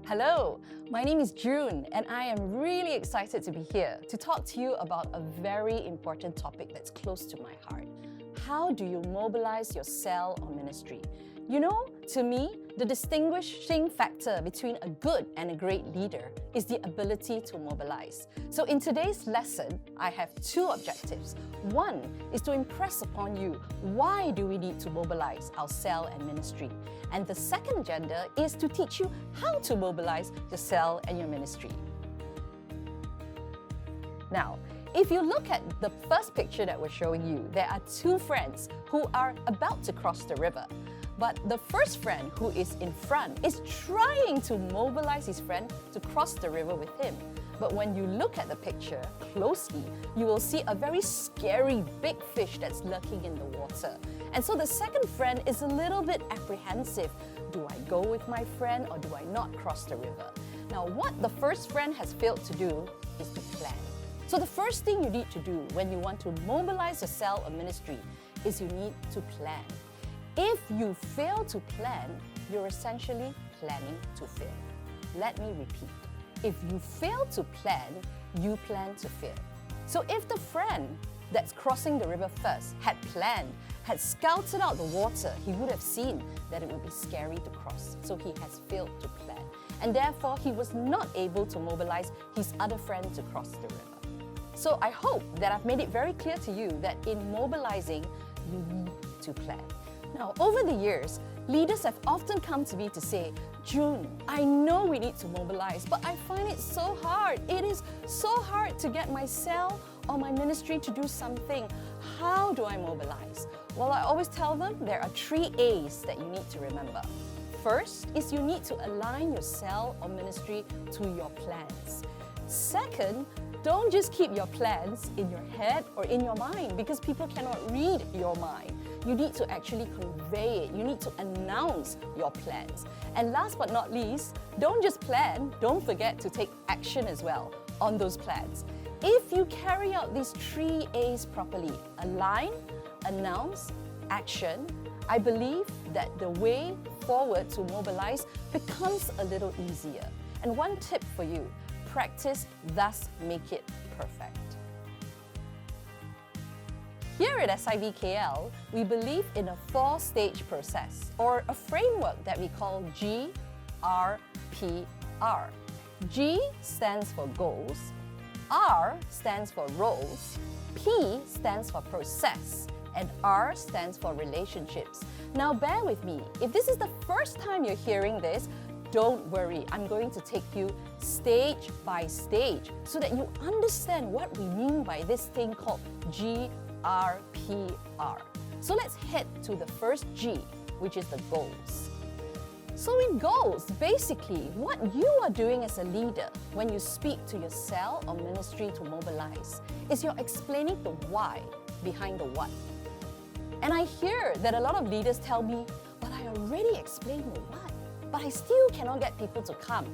Hello, my name is June and I am really excited to be here to talk to you about a very important topic that's close to my heart. How do you mobilize your cell or ministry? You know, to me, the distinguishing factor between a good and a great leader is the ability to mobilize. So in today's lesson, I have two objectives. One is to impress upon you why do we need to mobilize our cell and ministry. And the second agenda is to teach you how to mobilize your cell and your ministry. Now, if you look at the first picture that we're showing you, there are two friends who are about to cross the river. But the first friend, who is in front, is trying to mobilize his friend to cross the river with him. But when you look at the picture closely, you will see a very scary big fish that's lurking in the water. And so the second friend is a little bit apprehensive. Do I go with my friend or do I not cross the river? Now, what the first friend has failed to do is to plan. So the first thing you need to do when you want to mobilize your cell or ministry is you need to plan. If you fail to plan, you're essentially planning to fail. Let me repeat. If you fail to plan, you plan to fail. So if the friend that's crossing the river first had planned, had scouted out the water, he would have seen that it would be scary to cross. So he has failed to plan. And therefore, he was not able to mobilize his other friend to cross the river. So I hope that I've made it very clear to you that in mobilizing, you need to plan. Now, over the years, leaders have often come to me to say, June, I know we need to mobilize, but I find it so hard. It is so hard to get my cell or my ministry to do something. How do I mobilize? Well, I always tell them there are 3 A's that you need to remember. First is you need to align your cell or ministry to your plans. Second, don't just keep your plans in your head or in your mind because people cannot read your mind. You need to actually convey it. You need to announce your plans. And last but not least, don't just plan, don't forget to take action as well on those plans. If you carry out these 3 A's properly, align, announce, action, I believe that the way forward to mobilize becomes a little easier. And one tip for you, practice, thus make it perfect. Here at SIVKL, we believe in a 4-stage process or a framework that we call GRPR. G stands for goals, R stands for roles, P stands for process, and R stands for relationships. Now bear with me, if this is the first time you're hearing this, don't worry, I'm going to take you stage by stage so that you understand what we mean by this thing called GRPR. So let's head to the first G, which is the goals. So in goals, basically, what you are doing as a leader when you speak to your cell or ministry to mobilize is you're explaining the why behind the what. And I hear that a lot of leaders tell me, but I already explained the what, but I still cannot get people to come.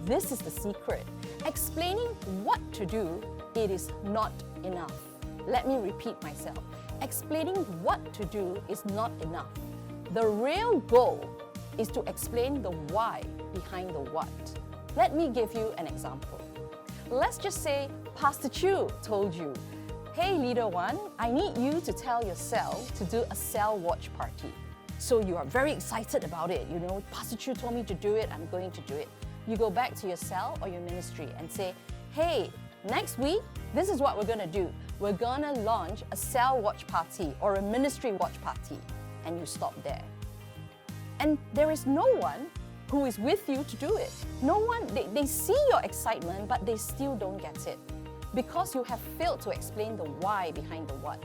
This is the secret. Explaining what to do, it is not enough. Let me repeat myself. Explaining what to do is not enough. The real goal is to explain the why behind the what. Let me give you an example. Let's just say Pastor Chu told you, hey leader one, I need you to tell your cell to do a cell watch party. So you are very excited about it. You know, Pastor Chu told me to do it, I'm going to do it. You go back to your cell or your ministry and say, hey, next week, this is what we're going to do. We're going to launch a cell watch party or a ministry watch party. And you stop there. And there is no one who is with you to do it. No one, they see your excitement, but they still don't get it. Because you have failed to explain the why behind the what.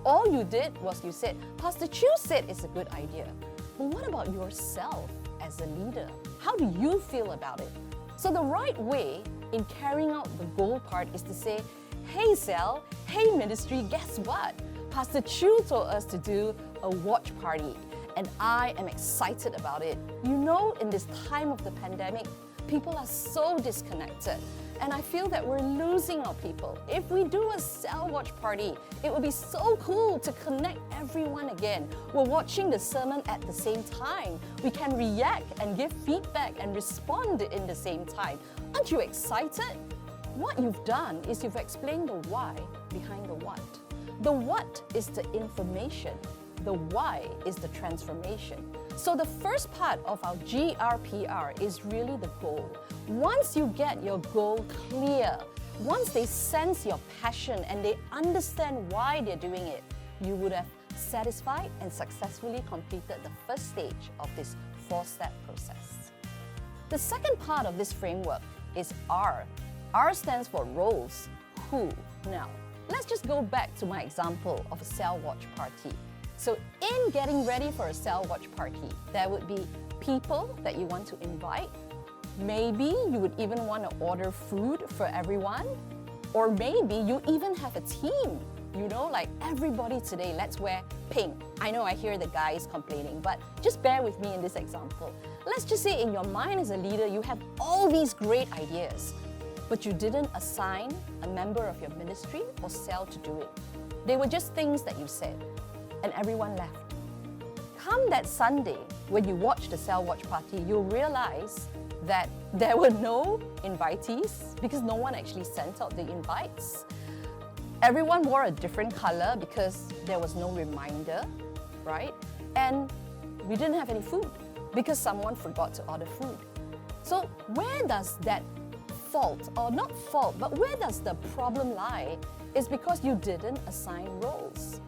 All you did was you said, Pastor Chu said it's a good idea. But what about yourself as a leader? How do you feel about it? So the right way in carrying out the goal part is to say, hey cell, hey ministry, guess what? Pastor Chu told us to do a watch party and I am excited about it. You know, in this time of the pandemic, People are so disconnected. And I feel that we're losing our people. If we do a cell watch party, it would be so cool to connect everyone again. We're watching the sermon at the same time. We can react and give feedback and respond in the same time. Aren't you excited? What you've done is you've explained the why behind the what. The what is the information. The why is the transformation. So the first part of our GRPR is really the goal. Once you get your goal clear, once they sense your passion and they understand why they're doing it, you would have satisfied and successfully completed the first stage of this 4-step process. The second part of this framework is R. R stands for roles. Who? Now, let's just go back to my example of a cell watch party. So in getting ready for a cell watch party, there would be people that you want to invite. Maybe you would even want to order food for everyone. Or maybe you even have a team. You know, like everybody today, let's wear pink. I know I hear the guys complaining, but just bear with me in this example. Let's just say in your mind as a leader, you have all these great ideas, but you didn't assign a member of your ministry or cell to do it. They were just things that you said, and everyone left. Come that Sunday, when you watch the cell watch party, you'll realize that there were no invitees because no one actually sent out the invites. Everyone wore a different color because there was no reminder, right? And we didn't have any food because someone forgot to order food. So where does that fault, or not fault, but where does the problem lie is because you didn't assign roles.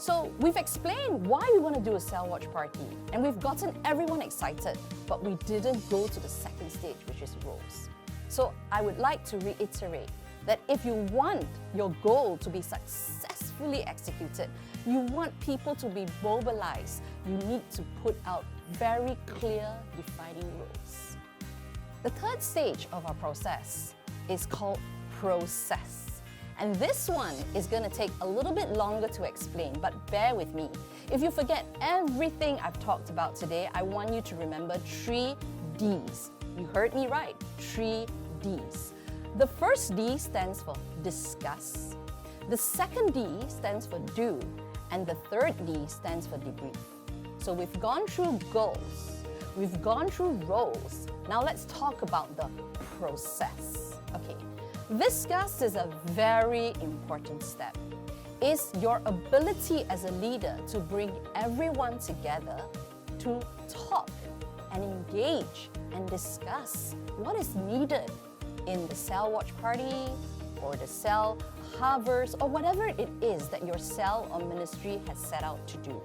So we've explained why we want to do a cell watch party and we've gotten everyone excited, but we didn't go to the second stage, which is roles. So I would like to reiterate that if you want your goal to be successfully executed, you want people to be mobilized, you need to put out very clear defining roles. The third stage of our process is called process. And this one is going to take a little bit longer to explain, but bear with me. If you forget everything I've talked about today, I want you to remember 3 Ds. You heard me right, 3 Ds. The first D stands for discuss. The second D stands for do. And the third D stands for debrief. So we've gone through goals. We've gone through roles. Now let's talk about the process. Okay. Discuss is a very important step. It's your ability as a leader to bring everyone together to talk and engage and discuss what is needed in the cell watch party or the cell harvest or whatever it is that your cell or ministry has set out to do.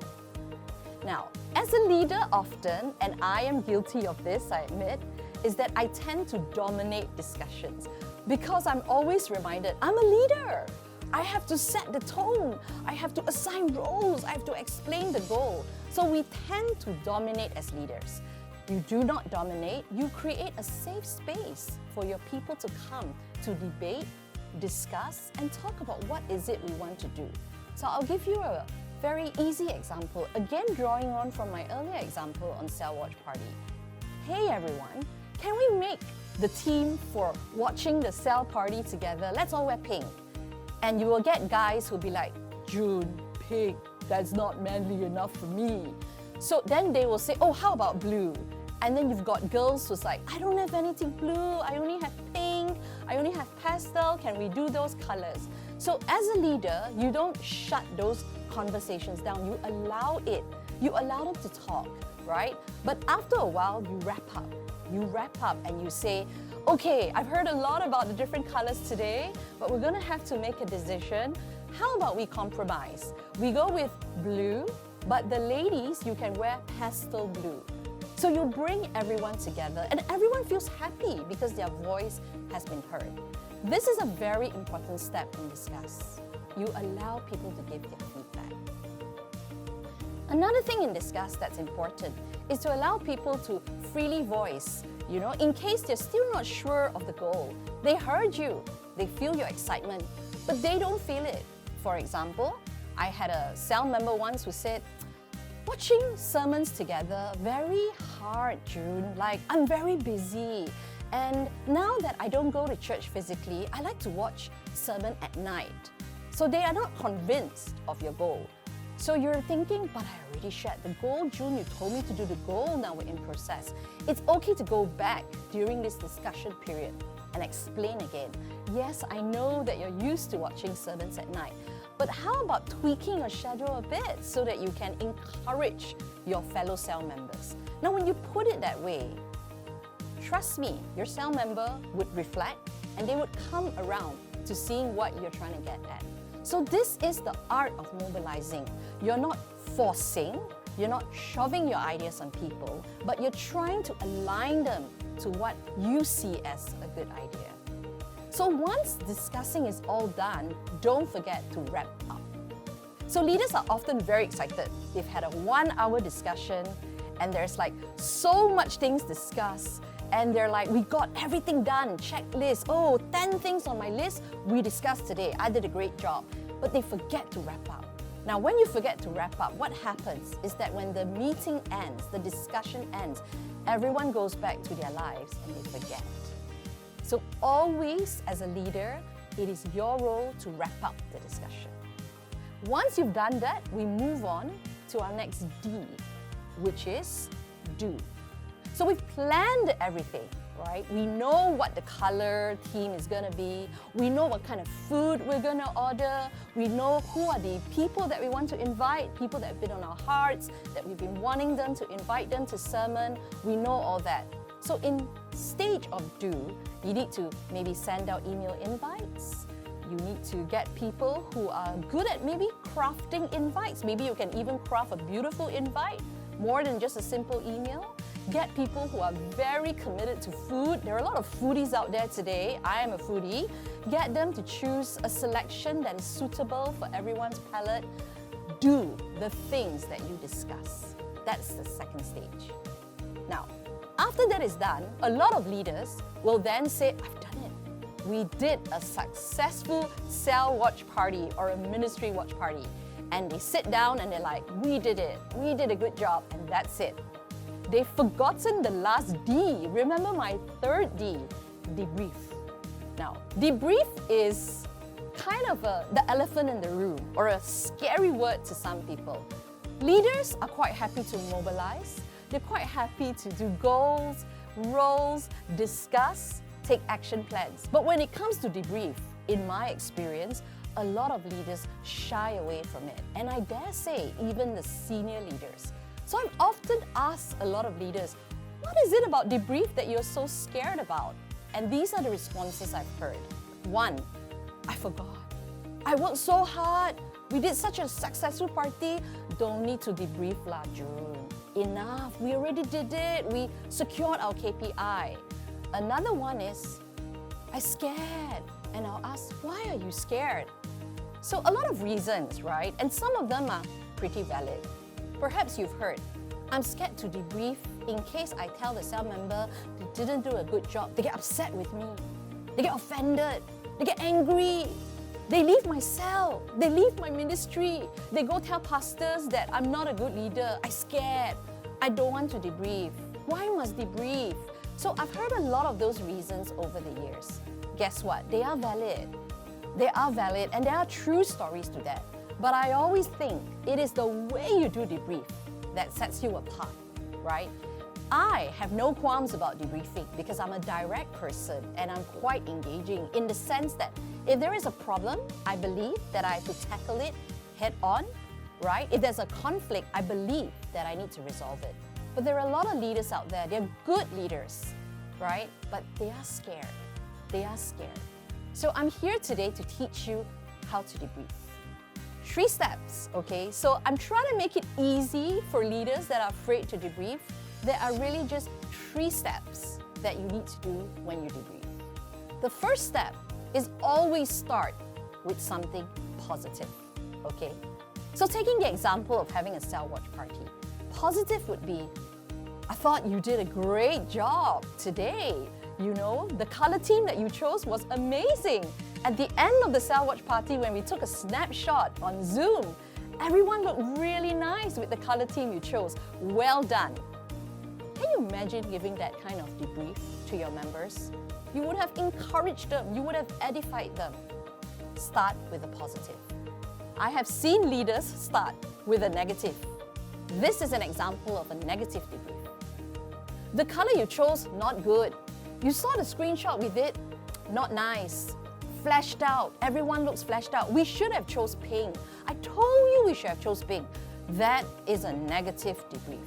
Now, as a leader often, and I am guilty of this, I admit, is that I tend to dominate discussions because I'm always reminded, I'm a leader. I have to set the tone. I have to assign roles. I have to explain the goal. So we tend to dominate as leaders. You do not dominate. You create a safe space for your people to come to debate, discuss, and talk about what is it we want to do. So I'll give you a very easy example, again drawing on from my earlier example on Cell Watch Party. Hey everyone, can we make the team for watching the cell party together? Let's all wear pink. And you will get guys who'll be like, June, pink, that's not manly enough for me. So then they will say, oh, how about blue? And then you've got girls who's like, I don't have anything blue, I only have pink, I only have pastel, can we do those colors? So as a leader, you don't shut those conversations down, you allow it. You allow them to talk, right? But after a while, you wrap up. You wrap up and you say, okay, I've heard a lot about the different colors today, but we're gonna have to make a decision. How about we compromise? We go with blue, but the ladies, you can wear pastel blue. So you bring everyone together and everyone feels happy because their voice has been heard. This is a very important step in Discuss. You allow people to give their feedback. Another thing in Discuss that's important is to allow people to freely voice, in case they're still not sure of the goal. They heard you, they feel your excitement, but they don't feel it. For example, I had a cell member once who said, watching sermons together, very hard, June. Like, I'm very busy And now that I don't go to church physically, I like to watch sermon at night. So they are not convinced of your goal. So you're thinking, but I already shared the goal. June, you told me to do the goal, now we're in process. It's okay to go back during this discussion period and explain again. Yes, I know that you're used to watching sermons at night, but how about tweaking your schedule a bit so that you can encourage your fellow cell members? Now, when you put it that way, trust me, your cell member would reflect and they would come around to seeing what you're trying to get at. So this is the art of mobilizing. You're not forcing, you're not shoving your ideas on people, but you're trying to align them to what you see as a good idea. So once discussing is all done, don't forget to wrap up. So leaders are often very excited. They've had a 1-hour discussion and there's like so much things discussed. And they're like, we got everything done, checklist. Oh, 10 things on my list we discussed today. I did a great job. But they forget to wrap up. Now, when you forget to wrap up, what happens is that when the meeting ends, the discussion ends, everyone goes back to their lives and they forget. So always, as a leader, it is your role to wrap up the discussion. Once you've done that, we move on to our next D, which is do. So we've planned everything, right? We know what the color theme is going to be. We know what kind of food we're going to order. We know who are the people that we want to invite, people that have been on our hearts, that we've been wanting them to invite them to sermon. We know all that. So in stage of do, you need to maybe send out email invites. You need to get people who are good at maybe crafting invites. Maybe you can even craft a beautiful invite, more than just a simple email. Get people who are very committed to food. There are a lot of foodies out there today. I am a foodie. Get them to choose a selection that is suitable for everyone's palate. Do the things that you discuss. That's the second stage. Now, after that is done, a lot of leaders will then say, I've done it. We did a successful cell watch party or a ministry watch party. And they sit down and they're like, we did it. We did a good job, and that's it. They've forgotten the last D. Remember my third D, debrief. Now, debrief is kind of the elephant in the room, or a scary word to some people. Leaders are quite happy to mobilize. They're quite happy to do goals, roles, discuss, take action plans. But when it comes to debrief, in my experience, a lot of leaders shy away from it. And I dare say, even the senior leaders. So I've often asked a lot of leaders, what is it about debrief that you're so scared about? And these are the responses I've heard. 1, I forgot. I worked so hard. We did such a successful party. Don't need to debrief lah, June. Enough. We already did it. We secured our KPI. Another one is, I'm scared. And I'll ask, why are you scared? So a lot of reasons, right? And some of them are pretty valid. Perhaps you've heard, I'm scared to debrief in case I tell the cell member they didn't do a good job. They get upset with me. They get offended. They get angry. They leave my cell. They leave my ministry. They go tell pastors that I'm not a good leader. I'm scared. I don't want to debrief. Why must debrief? So I've heard a lot of those reasons over the years. Guess what? They are valid. They are valid, and there are true stories to that. But I always think it is the way you do debrief that sets you apart, right? I have no qualms about debriefing because I'm a direct person and I'm quite engaging in the sense that if there is a problem, I believe that I have to tackle it head on, right? If there's a conflict, I believe that I need to resolve it. But there are a lot of leaders out there, they're good leaders, right? But they are scared. They are scared. So I'm here today to teach you how to debrief. 3 steps, okay? So I'm trying to make it easy for leaders that are afraid to debrief. There are really just 3 steps that you need to do when you debrief. The first step is always start with something positive, okay? So taking the example of having a cell watch party, positive would be, I thought you did a great job today. You know, the color team that you chose was amazing. At the end of the cell watch party, when we took a snapshot on Zoom, everyone looked really nice with the color team you chose. Well done. Can you imagine giving that kind of debrief to your members? You would have encouraged them, you would have edified them. Start with a positive. I have seen leaders start with a negative. This is an example of a negative debrief. The color you chose, not good. You saw the screenshot we did, not nice. Flashed out, everyone looks flashed out. We should have chose pink. I told you we should have chose pink. That is a negative debrief.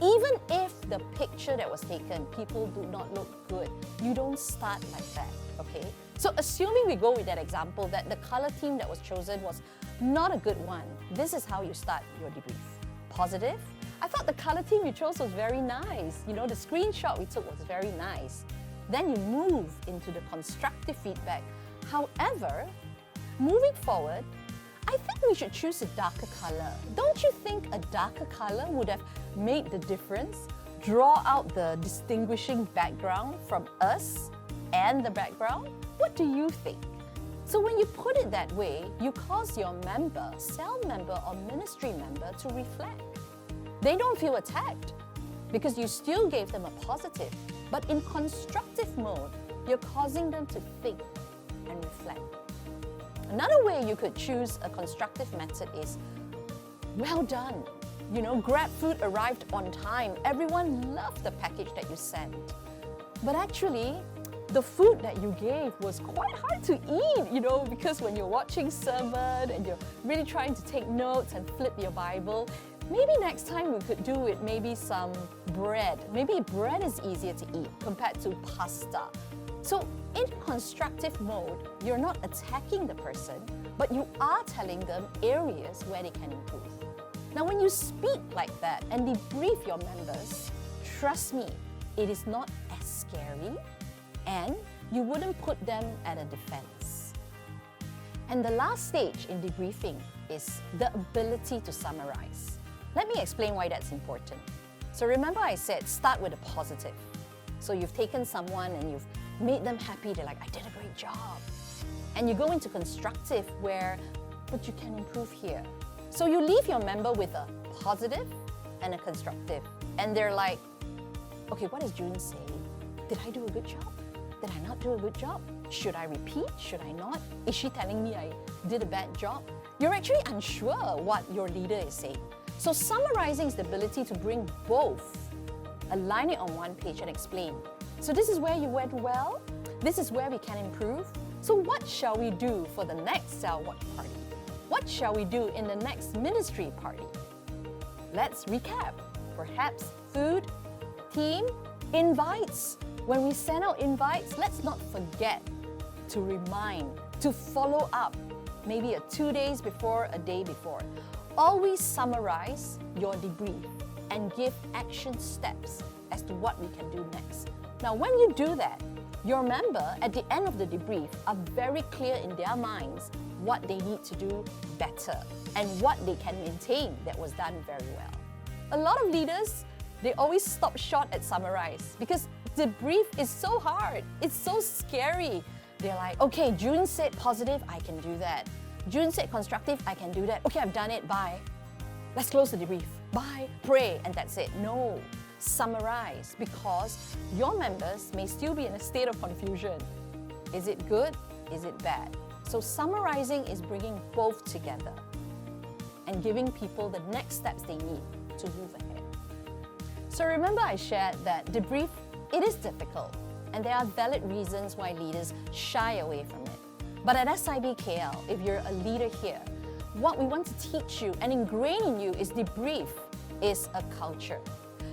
Even if the picture that was taken, people do not look good, you don't start like that, okay? So assuming we go with that example that the color theme that was chosen was not a good one, this is how you start your debrief. Positive. I thought the color theme you chose was very nice. You know, the screenshot we took was very nice. Then you move into the constructive feedback. However, moving forward, I think we should choose a darker color. Don't you think a darker color would have made the difference? Draw out the distinguishing background from us and the background? What do you think? So when you put it that way, you cause your member, cell member or ministry member to reflect. They don't feel attacked because you still gave them a positive. But in constructive mode, you're causing them to think and reflect. Another way you could choose a constructive method is, well done. You know, Grab food arrived on time. Everyone loved the package that you sent. But actually, the food that you gave was quite hard to eat, you know, because when you're watching sermon and you're really trying to take notes and flip your Bible, maybe next time we could do with maybe some bread. Maybe bread is easier to eat compared to pasta. So in constructive mode, you're not attacking the person, but you are telling them areas where they can improve. Now, when you speak like that and debrief your members, trust me, it is not as scary and you wouldn't put them at a defense. And the last stage in debriefing is the ability to summarize. Let me explain why that's important. So remember I said start with a positive. So you've taken someone and you've made them happy, they're like, I did a great job. And you go into constructive where, but you can improve here. So you leave your member with a positive and a constructive. And they're like, okay, what does June say? Did I do a good job? Did I not do a good job? Should I repeat? Should I not? Is she telling me I did a bad job? You're actually unsure what your leader is saying. So summarizing is the ability to bring both, align it on one page and explain. So this is where you went well, this is where we can improve. So what shall we do for the next cell watch party? What shall we do in the next ministry party? Let's recap. Perhaps food, team, invites. When we send out invites, let's not forget to remind, to follow up, maybe 2 days before, a day before. Always summarize your debrief and give action steps as to what we can do next. Now, when you do that, your member at the end of the debrief are very clear in their minds what they need to do better and what they can maintain that was done very well. A lot of leaders, they always stop short at summarize because debrief is so hard. It's so scary. They're like, okay, June said positive, I can do that. June said constructive, I can do that. Okay, I've done it, bye. Let's close the debrief. Bye, pray, and that's it. No, summarize because your members may still be in a state of confusion. Is it good? Is it bad? So summarizing is bringing both together and giving people the next steps they need to move ahead. So remember I shared that debrief, it is difficult and there are valid reasons why leaders shy away from it. But at SIB KL, if you're a leader here, what we want to teach you and ingrain in you is debrief is a culture.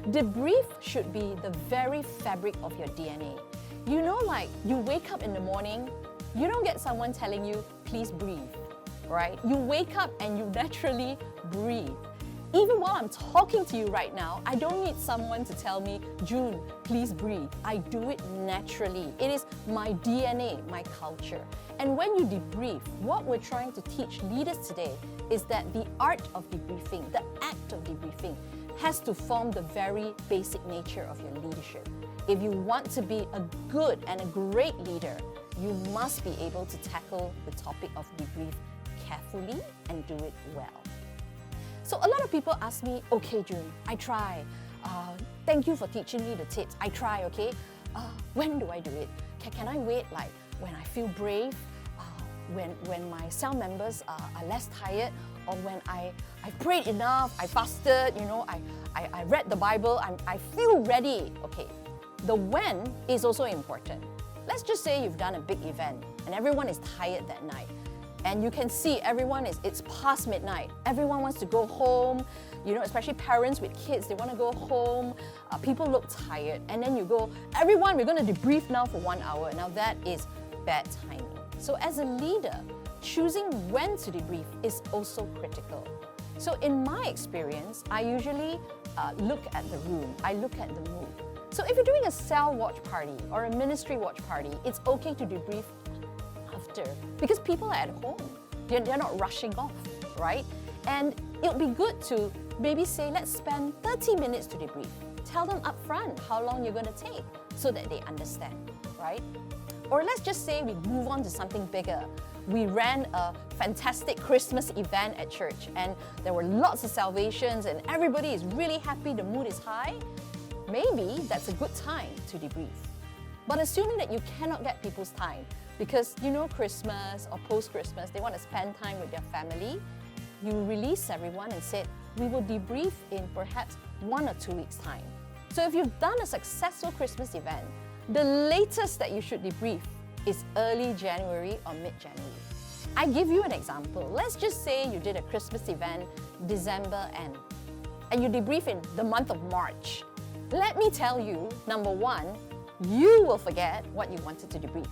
Debrief should be the very fabric of your DNA. You know, like you wake up in the morning, you don't get someone telling you, please breathe, right? You wake up and you naturally breathe. Even while I'm talking to you right now, I don't need someone to tell me, June, please breathe. I do it naturally. It is my DNA, my culture. And when you debrief, what we're trying to teach leaders today is that the art of debriefing, the act of debriefing, has to form the very basic nature of your leadership. If you want to be a good and a great leader, you must be able to tackle the topic of debrief carefully and do it well. So a lot of people ask me, okay June, I try. Thank you for teaching me the tips. I try, okay? When do I do it? Can I wait like when I feel brave? When my cell members are less tired, or when I prayed enough, I fasted, I read the Bible, I feel ready. Okay, the when is also important. Let's just say you've done a big event and everyone is tired that night. And you can see it's past midnight. Everyone wants to go home, especially parents with kids, they want to go home. People look tired. And then you go, everyone, we're going to debrief now for 1 hour. Now that is bad timing. So as a leader, choosing when to debrief is also critical. So in my experience, I usually look at the room, I look at the mood. So if you're doing a cell watch party or a ministry watch party, it's okay to debrief after, because people are at home. They're not rushing off, right? And it'll be good to maybe say, let's spend 30 minutes to debrief. Tell them up front how long you're going to take so that they understand, right? Or let's just say we move on to something bigger. We ran a fantastic Christmas event at church and there were lots of salvations and everybody is really happy, the mood is high. Maybe that's a good time to debrief. But assuming that you cannot get people's time, because Christmas or post-Christmas, they want to spend time with their family, you release everyone and said, we will debrief in perhaps 1 or 2 weeks' time. So if you've done a successful Christmas event, the latest that you should debrief is early January or mid-January. I give you an example. Let's just say you did a Christmas event December end, and you debrief in the month of March. Let me tell you, number one, you will forget what you wanted to debrief.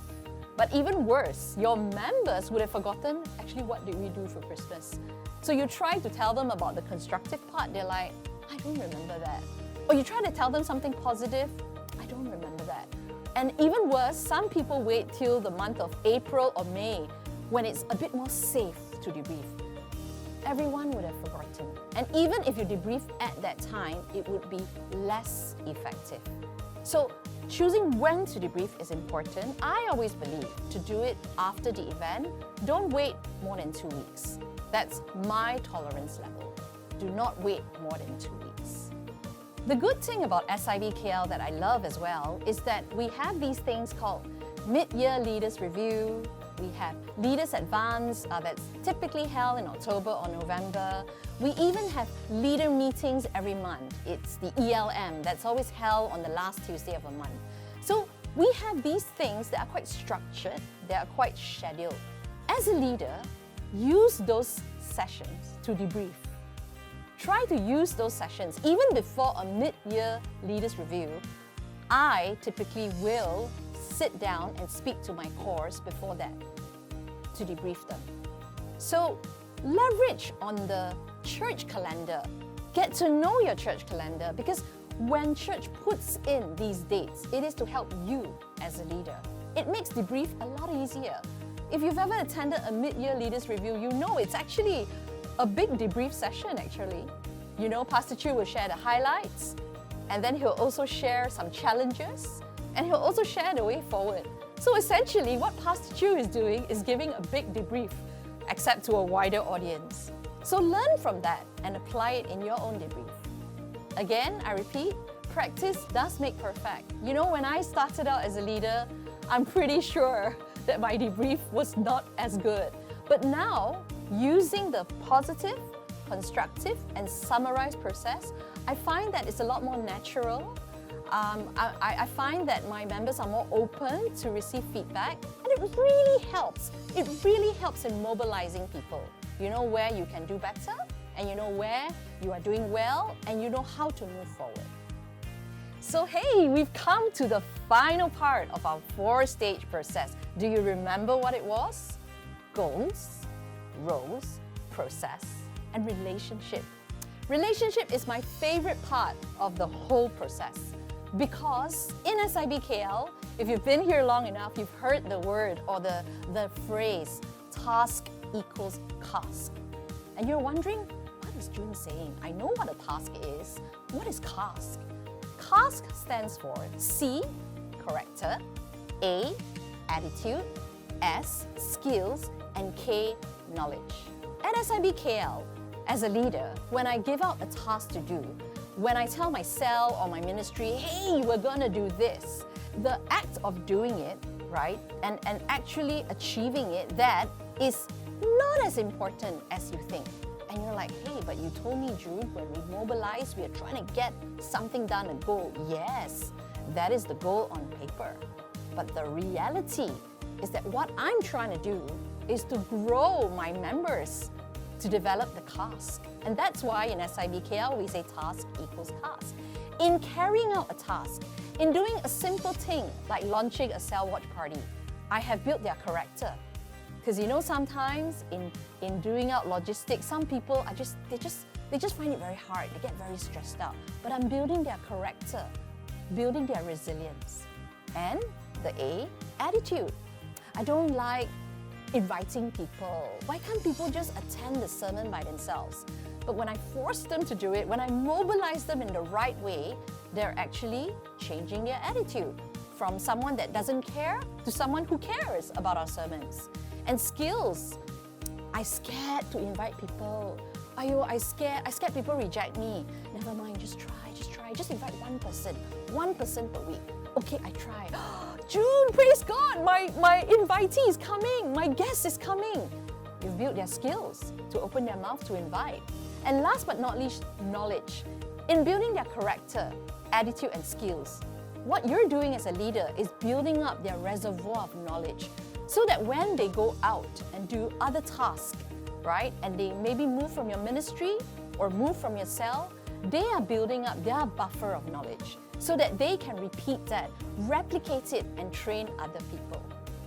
But even worse, your members would have forgotten, actually, what did we do for Christmas? So you try to tell them about the constructive part, they're like, I don't remember that. Or you try to tell them something positive, I don't remember that. And even worse, some people wait till the month of April or May when it's a bit more safe to debrief. Everyone would have forgotten. And even if you debrief at that time, it would be less effective. So choosing when to debrief is important. I always believe to do it after the event. Don't wait more than 2 weeks. That's my tolerance level. Do not wait more than 2 weeks. The good thing about SIBKL that I love as well is that we have these things called Mid-Year Leaders Review. We have Leaders Advance that's typically held in October or November. We even have leader meetings every month. It's the ELM that's always held on the last Tuesday of a month. So we have these things that are quite structured, they are quite scheduled. As a leader, use those sessions to debrief. Try to use those sessions even before a mid-year leaders review. I typically will sit down and speak to my cores before that to debrief them. So leverage on the church calendar. Get to know your church calendar, because when church puts in these dates, it is to help you as a leader. It makes debrief a lot easier. If you've ever attended a mid-year leaders review, you know it's actually a big debrief session actually. Pastor Chu will share the highlights, and then he'll also share some challenges, and he'll also share the way forward. So essentially, what Pastor Chu is doing is giving a big debrief, except to a wider audience. So learn from that and apply it in your own debrief. Again, I repeat, practice does make perfect. When I started out as a leader, I'm pretty sure that my debrief was not as good. But now, using the positive, constructive, and summarized process, I find that it's a lot more natural. I find that my members are more open to receive feedback, and it really helps. It really helps in mobilizing people. You know where you can do better, and you know where you are doing well, and you know how to move forward. So hey, we've come to the final part of our 4-stage process. Do you remember what it was? Goals, roles, process, and relationship. Relationship is my favorite part of the whole process, because in SIBKL, if you've been here long enough, you've heard the word or the phrase, task equals cask. And you're wondering, what is June saying? I know what a task is. What is cask? Cask stands for C, character, A, attitude, S, skills, and K, knowledge. At SIBKL, as a leader, when I give out a task to do, When I tell my cell or my ministry, hey, we're gonna do this, the act of doing it, right, and actually achieving it, that is not as important as you think. And you're like, hey, but you told me, June, when we mobilize, we are trying to get something done, a goal. Yes, that is the goal on paper. But the reality is that what I'm trying to do is to grow my members to develop the task. And that's why in SIBKL we say task equals task. In carrying out a task, in doing a simple thing like launching a cell watch party, I have built their character. Because you know, sometimes in doing out logistics, some people are they just find it very hard. They get very stressed out. But I'm building their character, building their resilience. And the A, attitude. I don't like inviting people. Why can't people just attend the sermon by themselves? But when I force them to do it, when I mobilize them in the right way, they're actually changing their attitude from someone that doesn't care to someone who cares about our sermons. And skills. I scared to invite people. I scared people reject me. Never mind, just try. Just invite one person per week. Okay, I try. June, praise God, my invitee is coming, my guest is coming. You've built their skills to open their mouth to invite. And last but not least, knowledge. In building their character, attitude and skills, what you're doing as a leader is building up their reservoir of knowledge so that when they go out and do other tasks, right, and they maybe move from your ministry or move from your cell, they are building up their buffer of knowledge so that they can repeat that, replicate it, and train other people.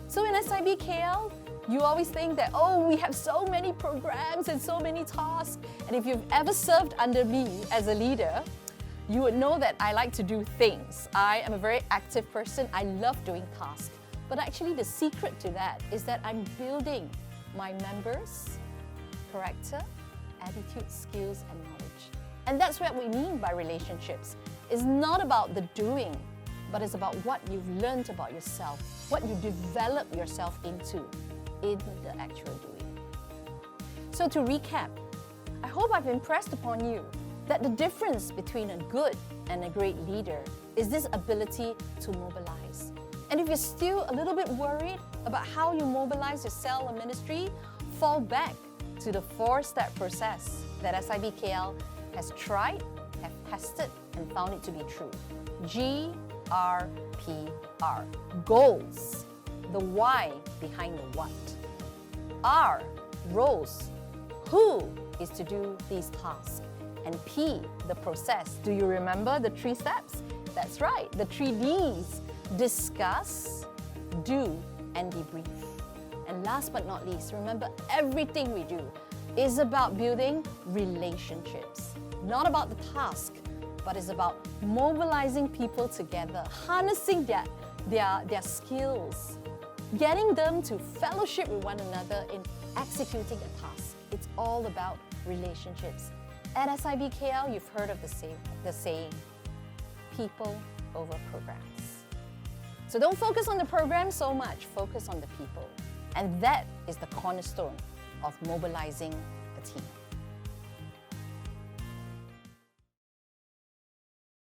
So in SIBKL, you always think that, oh, we have so many programs and so many tasks. And if you've ever served under me as a leader, you would know that I like to do things. I am a very active person. I love doing tasks. But actually the secret to that is that I'm building my members' character, attitude, skills, and knowledge. And that's what we mean by relationships. It's not about the doing, but it's about what you've learned about yourself, what you develop yourself into in the actual doing. So to recap, I hope I've impressed upon you that the difference between a good and a great leader is this ability to mobilize. And if you're still a little bit worried about how you mobilize your cell or ministry, fall back to the 4-step process that SIBKL has tried, have tested, and found it to be true. GRPR, goals, the why behind the what. R, roles, who is to do these tasks. And P, the process. Do you remember the 3 steps? That's right, the 3 Ds. Discuss, do, and debrief. And last but not least, remember everything we do is about building relationships. Not about the task, but it's about mobilizing people together, harnessing their skills, getting them to fellowship with one another in executing a task. It's all about relationships. At SIBKL, you've heard of the saying, people over programs. So don't focus on the program so much, focus on the people. And that is the cornerstone of mobilizing a team.